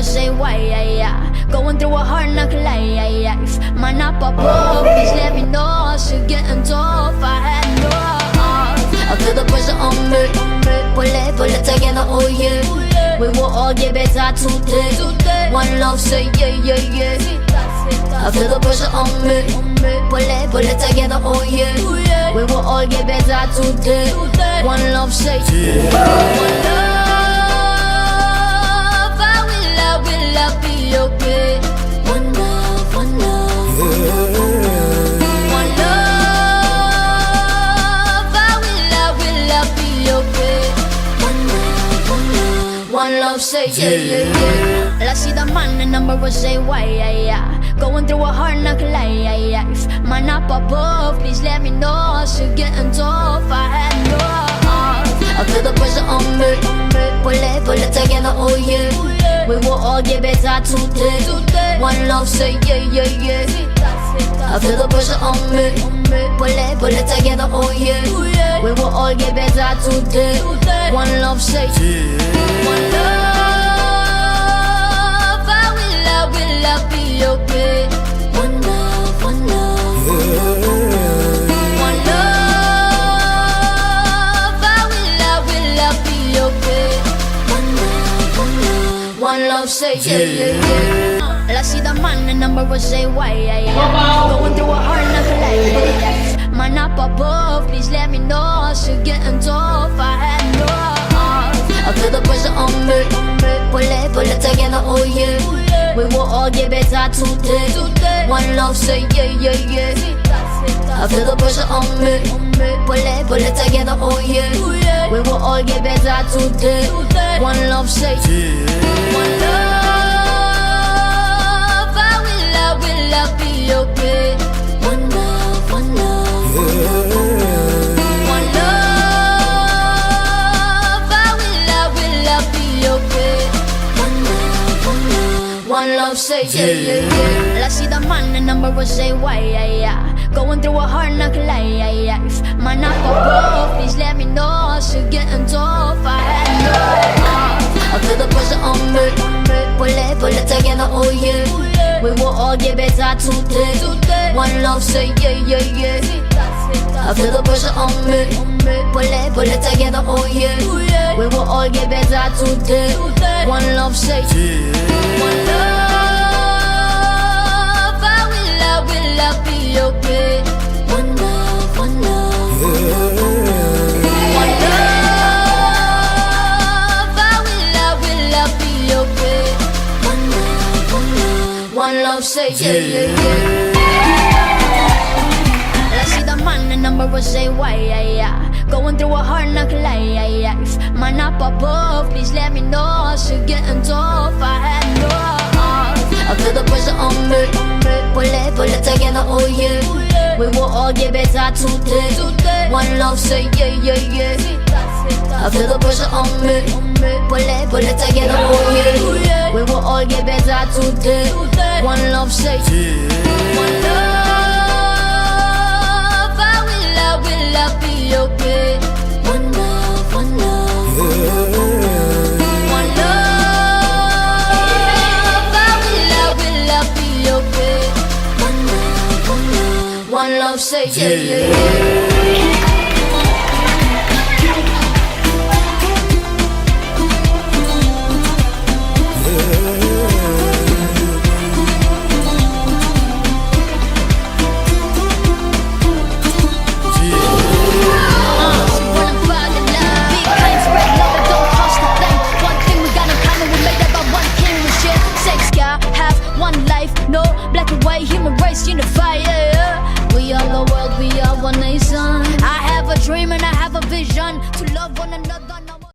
was say why, going through a hard knock life. Man up above, please let me know. So getting tough, I had no heart. I feel the pressure on me. Pull it together, oh yeah. We will all get better today. One love, say yeah, yeah, yeah. I feel the pressure on me. Pull it together, oh yeah. We will all get better today. One love, say yeah. One love, I will be okay. One love, one love. One love, I will be okay. One love, one love. One love, say yeah, yeah, yeah. I see the man, the number will say why, going through a hard knock life. Man up above, please let me know. So getting tough, I had no heart. I feel the pressure on me. Pull it together, oh yeah. We will all get better today. One love, say yeah, yeah, yeah. I feel the pressure on me. Pull it together, oh yeah. We will all get better today. One love, say yeah. One love, I will be okay. One love, one love. One love, I will be okay. One love, one love. One love, say yeah, yeah, yeah. I see the man, the number will say why, going through a hard knock life. Man up above, please let me know. So getting tough, I had no heart. I feel the pressure on me. Pull it together, oh yeah. We will all get better today. One love, say yeah, yeah, yeah. I feel the pressure on me. Pull it together, oh yeah. We will all get better today. One love, say yeah. One love, I will be okay. One love, one love. One love, I will be okay. One love, one love. One love, say yeah, yeah, yeah. I see the man, the number will say why, going through a hard knock life. Man up above, please let me know. So getting tough, I had no heart. I feel the pressure on me. Pull it together, oh yeah. We will all get better today. One love, say yeah, yeah, yeah. I feel the pressure on me. Pull it together, oh yeah. We will all get better today. One love, say yeah. One love, I will be okay. One love, one love. One love, I will be okay. One love, one love. One love, say yeah, yeah, yeah. I see the man, the number will say why, going through a hard knock life. Man up above, please let me know. So getting tough, I had no heart. I feel the pressure on me. Pull it together, oh yeah. We will all get better today. One love, say yeah, yeah, yeah. I feel the pressure on me. Pull it together, oh yeah. We will all get better today. One love, say yeah. One love, I will be okay. One love, one love. One love, I will be okay. One love, one love. One love, say yeah, yeah, yeah. Black and white, human race unified, yeah.